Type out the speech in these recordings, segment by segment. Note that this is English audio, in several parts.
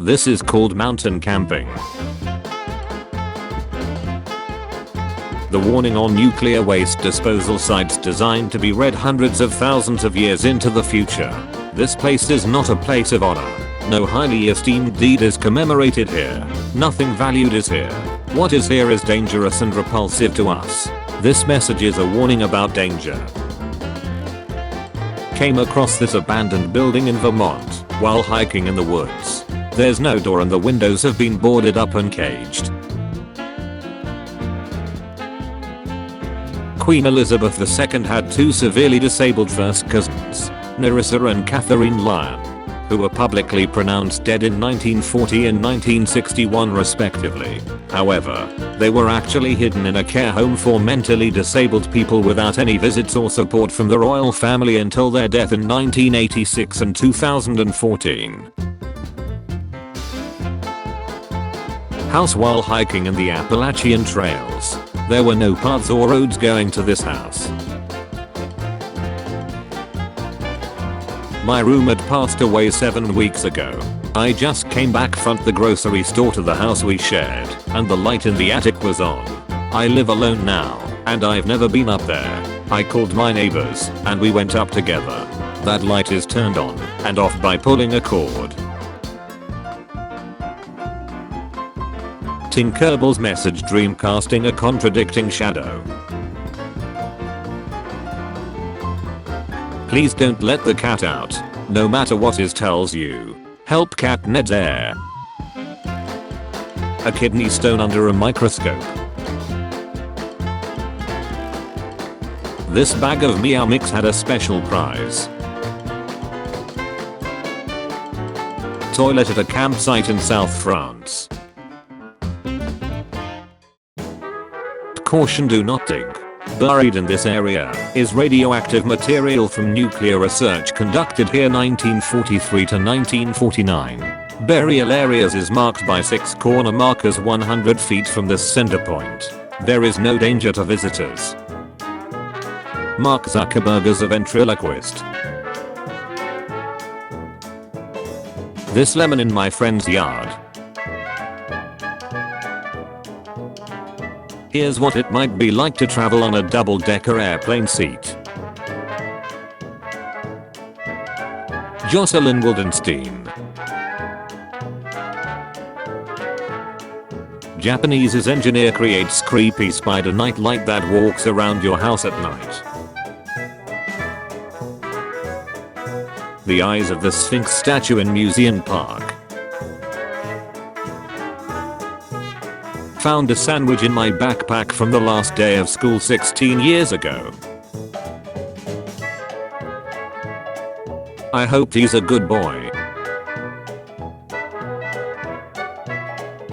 This is called mountain camping. The warning on nuclear waste disposal sites designed to be read hundreds of thousands of years into the future. This place is not a place of honor. No highly esteemed deed is commemorated here. Nothing valued is here. What is here is dangerous and repulsive to us. This message is a warning about danger. Came across this abandoned building in Vermont while hiking in the woods. There's no door and the windows have been boarded up and caged. Queen Elizabeth II had two severely disabled first cousins, Nerissa and Catherine Lyon, who were publicly pronounced dead in 1940 and 1961 respectively. However, they were actually hidden in a care home for mentally disabled people without any visits or support from the royal family until their death in 1986 and 2014. House while hiking in the Appalachian Trails. There were no paths or roads going to this house. My roommate passed away 7 weeks ago. I just came back from the grocery store to the house we shared, and the light in the attic was on. I live alone now, and I've never been up there. I called my neighbors, and we went up together. That light is turned on and off by pulling a cord. Tinkerbell's message dreamcasting a contradicting shadow. Please don't let the cat out, no matter what it tells you. Help cat Ned's air. A kidney stone under a microscope. This bag of Meow Mix had a special prize. Toilet at a campsite in South France. Caution, do not dig. Buried in this area is radioactive material from nuclear research conducted here 1943 to 1949. Burial areas is marked by 6 corner markers 100 feet from the center point. There is no danger to visitors. Mark Zuckerberg as a ventriloquist. This lemon in my friend's yard. Here's what it might be like to travel on a double-decker airplane seat. Jocelyn Wildenstein. Japanese engineer creates creepy spider nightlight that walks around your house at night. The eyes of the Sphinx statue in Museum Park. Found a sandwich in my backpack from the last day of school 16 years ago. I hope he's a good boy.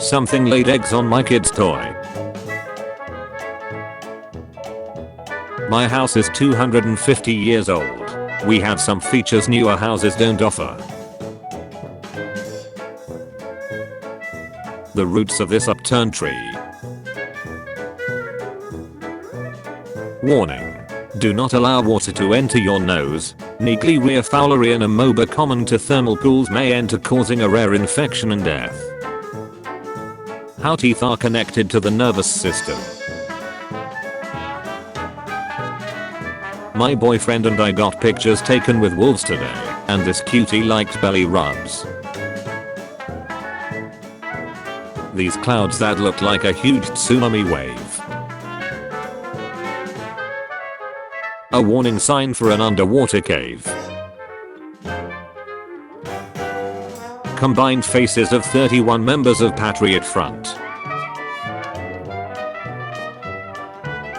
Something laid eggs on my kid's toy. My house is 250 years old. We have some features newer houses don't offer. The roots of this upturned tree. Warning. Do not allow water to enter your nose. Negligia fowleri and amoeba common to thermal pools may enter, causing a rare infection and death. How teeth are connected to the nervous system. My boyfriend and I got pictures taken with wolves today, and this cutie liked belly rubs. These clouds that look like a huge tsunami wave. A warning sign for an underwater cave. Combined faces of 31 members of Patriot Front.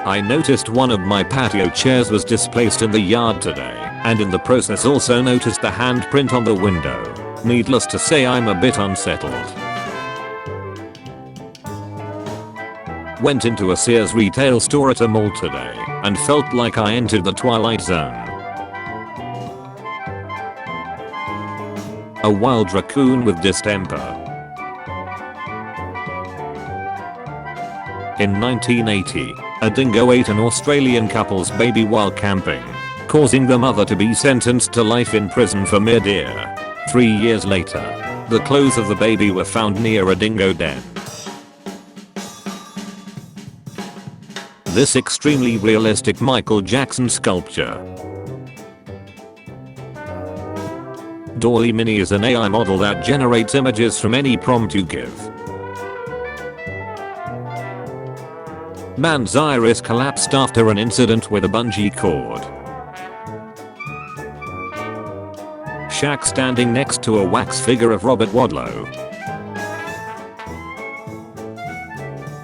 I noticed one of my patio chairs was displaced in the yard today, and in the process also noticed the handprint on the window. Needless to say, I'm a bit unsettled. Went into a Sears retail store at a mall today and felt like I entered the Twilight Zone. A wild raccoon with distemper. In 1980, a dingo ate an Australian couple's baby while camping, causing the mother to be sentenced to life in prison for murder. 3 years later, The clothes of the baby were found near a dingo den. This extremely realistic Michael Jackson sculpture. Dolly Mini is an AI model that generates images from any prompt you give. Man's iris collapsed after an incident with a bungee cord. Shaq standing next to a wax figure of Robert Wadlow.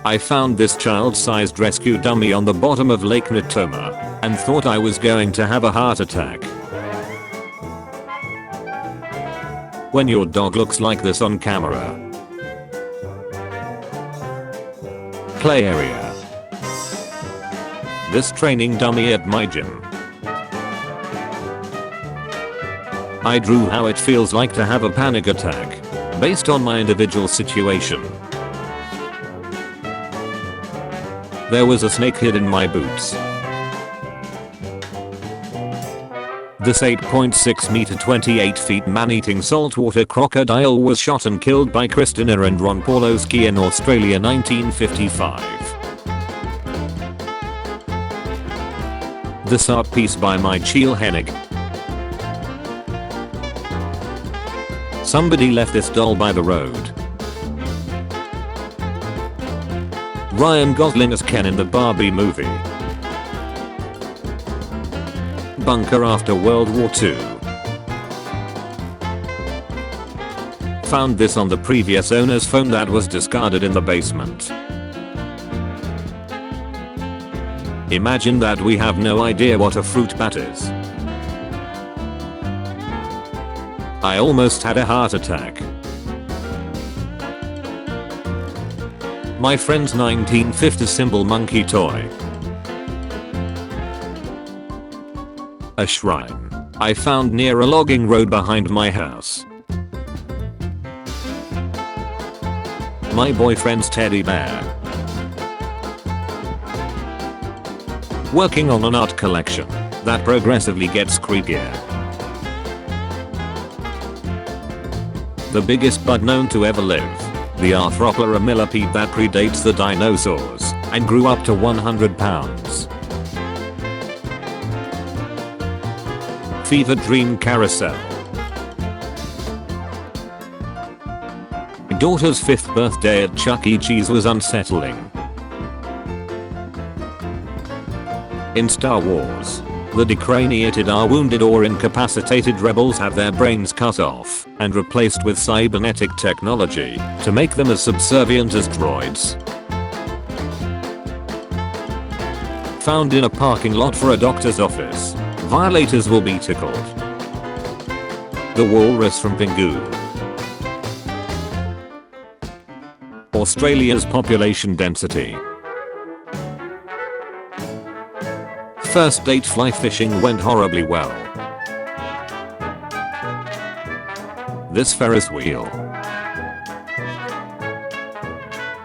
I found this child-sized rescue dummy on the bottom of Lake Natoma and thought I was going to have a heart attack. When your dog looks like this on camera. Play area. This training dummy at my gym. I drew how it feels like to have a panic attack, based on my individual situation. There was a snake hid in my boots. This 8.6 meter 28 feet man-eating saltwater crocodile was shot and killed by Christina and Ron Pawlowski in Australia 1955. This art piece by Michiel Hennig. Somebody left this doll by the road. Ryan Gosling as Ken in the Barbie movie. Bunker after World War II. Found this on the previous owner's phone that was discarded in the basement. Imagine that we have no idea what a fruit bat is. I almost had a heart attack. My friend's 1950s symbol monkey toy. A shrine I found near a logging road behind my house. My boyfriend's teddy bear. Working on an art collection that progressively gets creepier. The biggest bug known to ever live. The Arthropoda millipede that predates the dinosaurs and grew up to 100 pounds. Fever Dream Carousel. My daughter's 5th birthday at Chuck E. Cheese was unsettling. In Star Wars, the decraniated are wounded or incapacitated rebels have their brains cut off and replaced with cybernetic technology to make them as subservient as droids. Found in a parking lot for a doctor's office. Violators will be tickled. The walrus from Pingu. Australia's population density. First date fly fishing went horribly well. This Ferris wheel.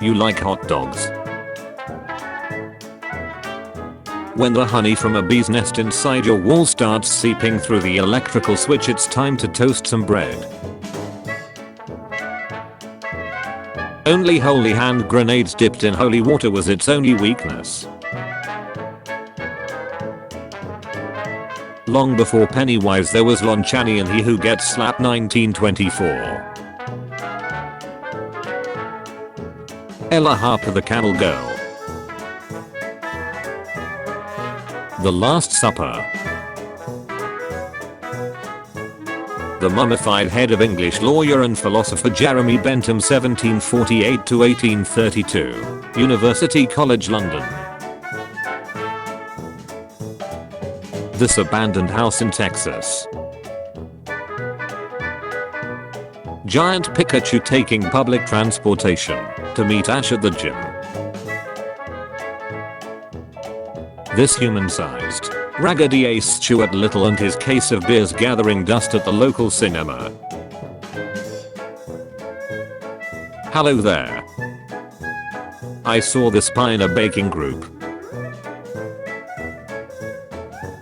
You like hot dogs? When the honey from a bee's nest inside your wall starts seeping through the electrical switch, it's time to toast some bread. Only holy hand grenades dipped in holy water was its only weakness. Long before Pennywise there was Lon Chaney and He Who Gets Slapped 1924. Ella Harper the Camel Girl. The Last Supper. The mummified head of English lawyer and philosopher Jeremy Bentham 1748 to 1832, University College London. This abandoned house in Texas. Giant Pikachu taking public transportation to meet Ash at the gym. This human-sized, Raggedy Ace Stuart Little and his case of beers gathering dust at the local cinema. Hello there. I saw this pie in a baking group.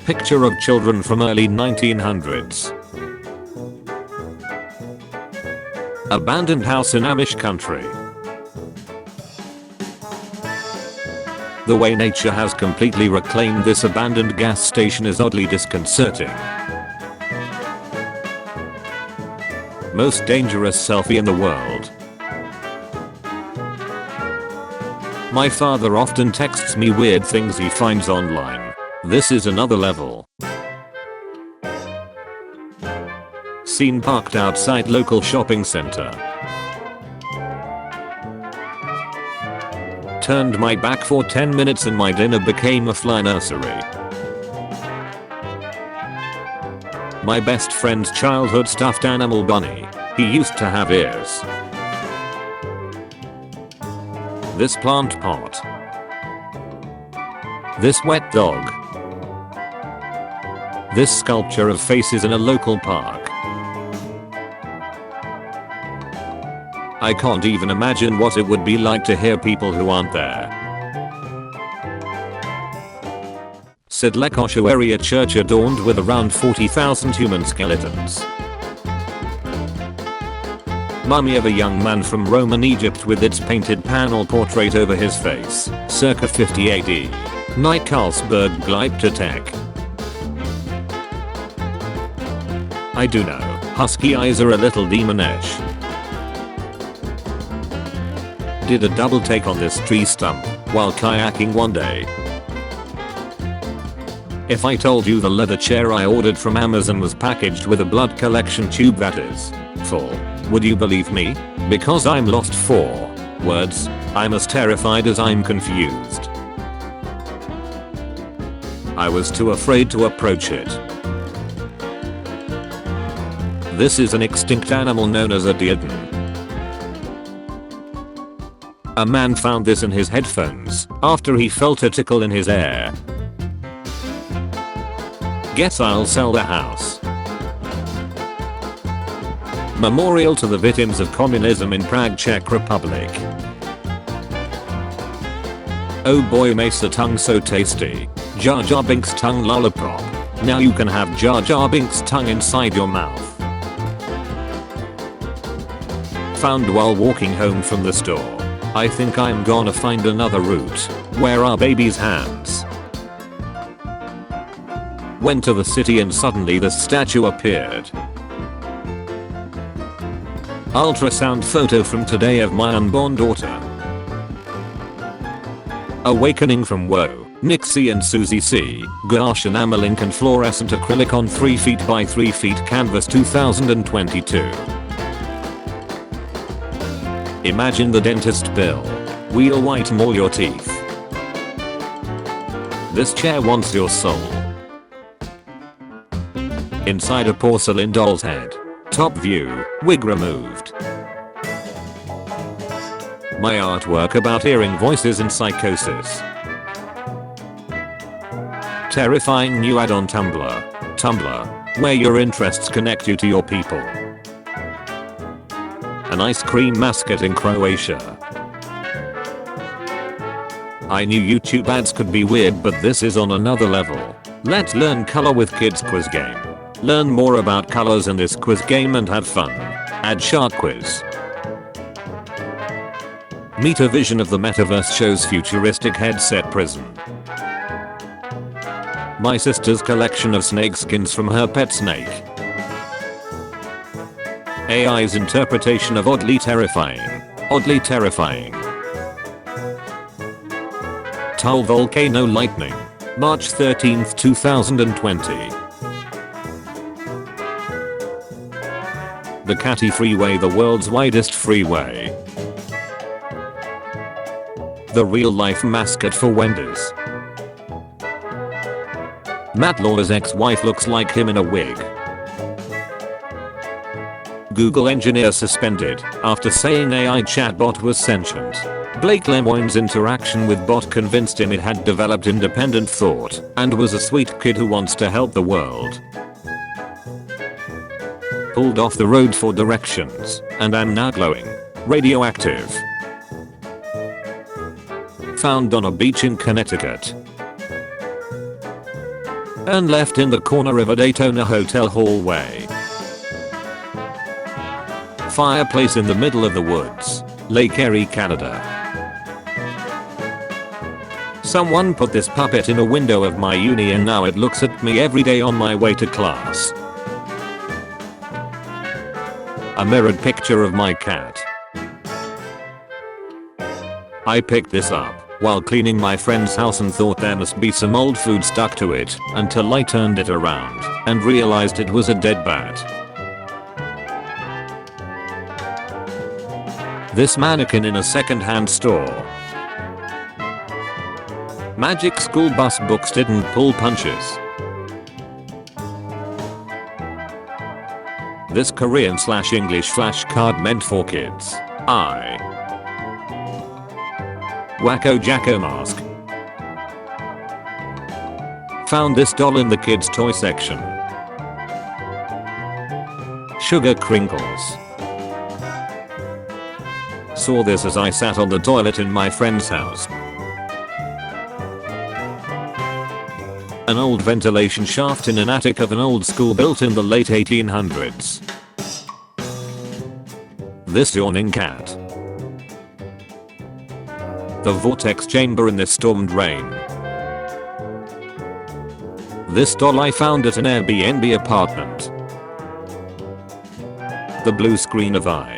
Picture of children from early 1900s. Abandoned house in Amish country. The way nature has completely reclaimed this abandoned gas station is oddly disconcerting. Most dangerous selfie in the world. My father often texts me weird things he finds online. This is another level. Seen parked outside local shopping center. Turned my back for 10 minutes and my dinner became a fly nursery. My best friend's childhood stuffed animal bunny. He used to have ears. This plant pot. This wet dog. This sculpture of faces in a local park. I can't even imagine what it would be like to hear people who aren't there. Sidlek Oshawaria church adorned with around 40,000 human skeletons. Mummy of a young man from Roman Egypt with its painted panel portrait over his face, circa 50 AD. Night Carlsberg Glyptotek. I do know, husky eyes are a little demonish. Did a double take on this tree stump while kayaking one day. If I told you the leather chair I ordered from Amazon was packaged with a blood collection tube that is full, would you believe me? Because I'm lost for words, I'm as terrified as I'm confused. I was too afraid to approach it. This is an extinct animal known as a diadem. A man found this in his headphones after he felt a tickle in his ear. Guess I'll sell the house. Memorial to the victims of communism in Prague, Czech Republic. Oh boy, makes the tongue so tasty. Jar Jar Binks tongue lollipop. Now you can have Jar Jar Binks tongue inside your mouth. Found while walking home from the store. I think I'm gonna find another route. Where are baby's hands? Went to the city and suddenly this statue appeared. Ultrasound photo from today of my unborn daughter. Awakening from woe. Nixie and Susie C. Gouache enamel in fluorescent acrylic on 3 feet by 3 feet canvas 2022. Imagine the dentist bill. We'll whiten all your teeth. This chair wants your soul. Inside a porcelain doll's head. Top view, wig removed. My artwork about hearing voices in psychosis. Terrifying new ad on Tumblr. Tumblr, where your interests connect you to your people. An ice cream mascot in Croatia. I knew YouTube ads could be weird, but this is on another level. Let's learn color with kids quiz game. Learn more about colors in this quiz game and have fun. Add shark quiz. Meet a vision of the metaverse shows futuristic headset prison. My sister's collection of snake skins from her pet snake. AI's interpretation of Oddly Terrifying. Oddly Terrifying. Tull volcano lightning. March 13th, 2020. The Catty Freeway, the world's widest freeway. The real-life mascot for Wendy's. Matt Lauer's ex-wife looks like him in a wig. Google engineer suspended after saying AI chatbot was sentient. Blake Lemoine's interaction with bot convinced him it had developed independent thought and was a sweet kid who wants to help the world. Pulled off the road for directions and am now glowing. Radioactive. Found on a beach in Connecticut. And left in the corner of a Daytona hotel hallway. Fireplace in the middle of the woods. Lake Erie, Canada. Someone put this puppet in a window of my uni and now it looks at me every day on my way to class. A mirrored picture of my cat. I picked this up while cleaning my friend's house and thought there must be some old food stuck to it until I turned it around and realized it was a dead bat. This mannequin in a second-hand store. Magic school bus books didn't pull punches. This Korean/English flashcard meant for kids. Wacko Jacko mask. Found this doll in the kids toy section. Sugar crinkles. Saw this as I sat on the toilet in my friend's house. An old ventilation shaft in an attic of an old school built in the late 1800s. This yawning cat. The vortex chamber in this stormed rain. This doll I found at an Airbnb apartment. The blue screen of eye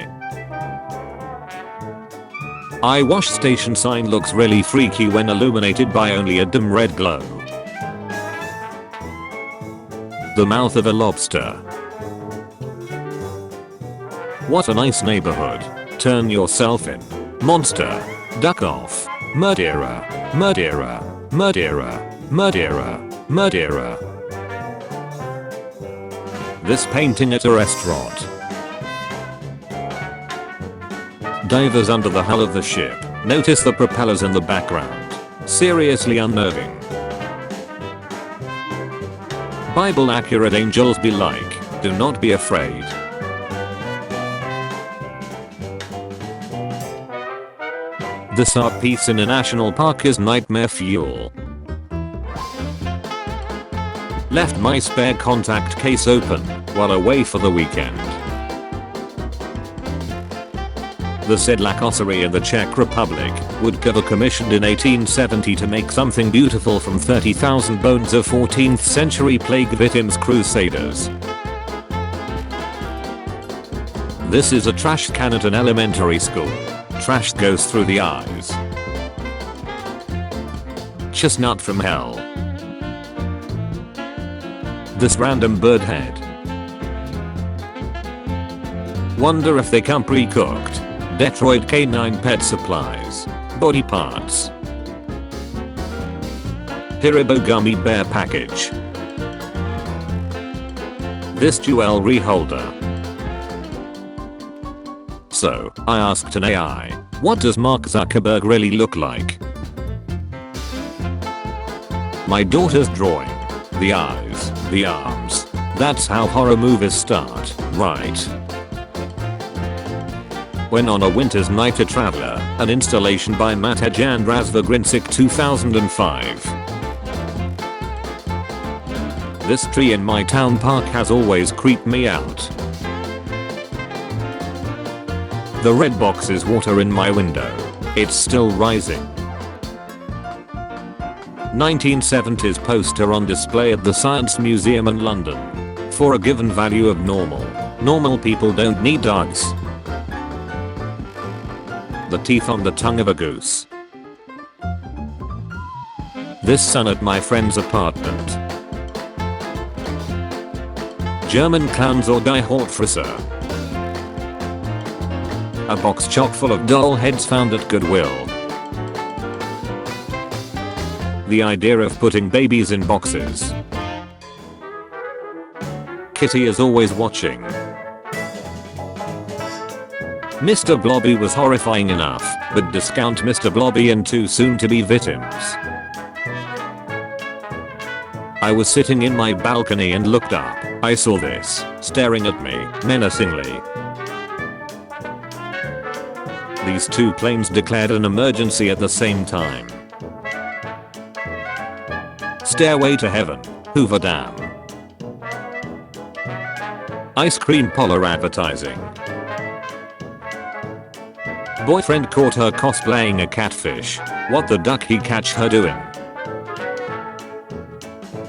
wash station sign looks really freaky when illuminated by only a dim red glow. The mouth of a lobster. What a nice neighborhood. Turn yourself in. Monster. Duck off. Murderer. Murderer. Murderer. Murderer. Murderer. This painting at a restaurant. Divers under the hull of the ship. Notice the propellers in the background. Seriously unnerving. Bible accurate angels be like, do not be afraid. This art piece in a national park is nightmare fuel. Left my spare contact case open while away for the weekend. The said Lacoserie in the Czech Republic woodcutter commissioned in 1870 to make something beautiful from 30,000 bones of 14th century plague victims crusaders. This is a trash can at an elementary school. Trash goes through the eyes. Chestnut from hell. This random bird head. Wonder if they come pre-cooked. Detroit Canine Pet Supplies. Body parts. Haribo Gummy Bear package. This jewelry holder. So, I asked an AI, what does Mark Zuckerberg really look like? My daughter's drawing. The eyes, the arms. That's how horror movies start, right? When on a Winter's Night a Traveler, an installation by Matej and Razva Grinsik 2005. This tree in my town park has always creeped me out. The red box is water in my window. It's still rising. 1970s poster on display at the Science Museum in London. For a given value of normal. Normal people don't need dogs. The teeth on the tongue of a goose. This sun at my friend's apartment. German clowns or Die Hortfrisser. A box chock full of doll heads found at Goodwill. The idea of putting babies in boxes. Kitty is always watching. Mr. Blobby was horrifying enough, but discount Mr. Blobby and two soon-to-be victims. I was sitting in my balcony and looked up. I saw this, staring at me, menacingly. These two planes declared an emergency at the same time. Stairway to Heaven, Hoover Dam. Ice cream parlor advertising. Boyfriend caught her cosplaying a catfish. What the duck he catch her doing?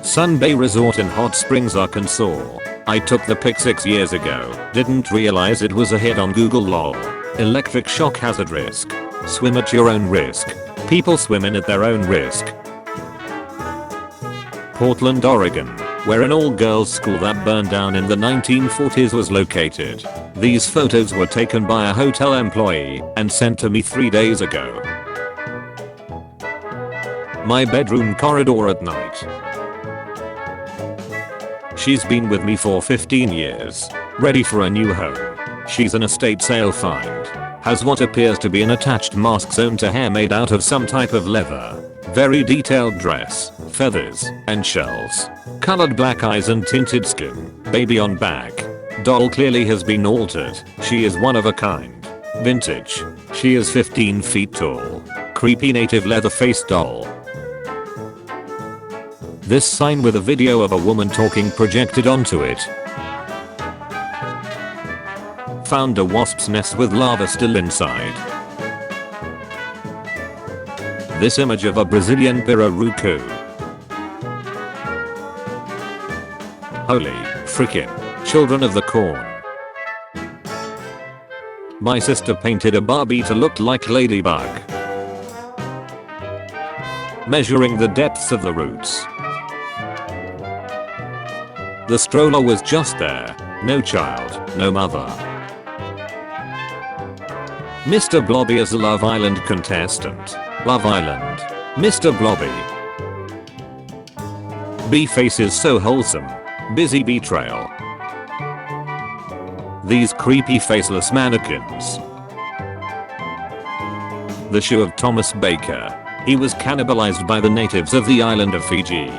Sunbay Resort in Hot Springs, Arkansas. I took the pic 6 years ago. Didn't realize it was a hit on Google lol. Electric shock hazard risk. Swim at your own risk. People swimming at their own risk. Portland, Oregon, where an all-girls school that burned down in the 1940s was located. These photos were taken by a hotel employee and sent to me 3 days ago. My bedroom corridor at night. She's been with me for 15 years. Ready for a new home. She's an estate sale find. Has what appears to be an attached mask sewn to hair made out of some type of leather. Very detailed dress, feathers, and shells. Colored black eyes and tinted skin. Baby on back. Doll clearly has been altered. She is one of a kind. Vintage. She is 15 feet tall. Creepy native leather face doll. This sign with a video of a woman talking projected onto it. Found a wasp's nest with larvae still inside. This image of a Brazilian pirarucu. Holy frickin' children of the corn. My sister painted a Barbie to look like Ladybug. Measuring the depths of the roots. The stroller was just there. No child, no mother. Mr. Blobby is a Love Island contestant. Love Island. Mr. Blobby. Bee face is so wholesome. Busy bee trail. These creepy faceless mannequins. The shoe of Thomas Baker. He was cannibalized by the natives of the island of Fiji.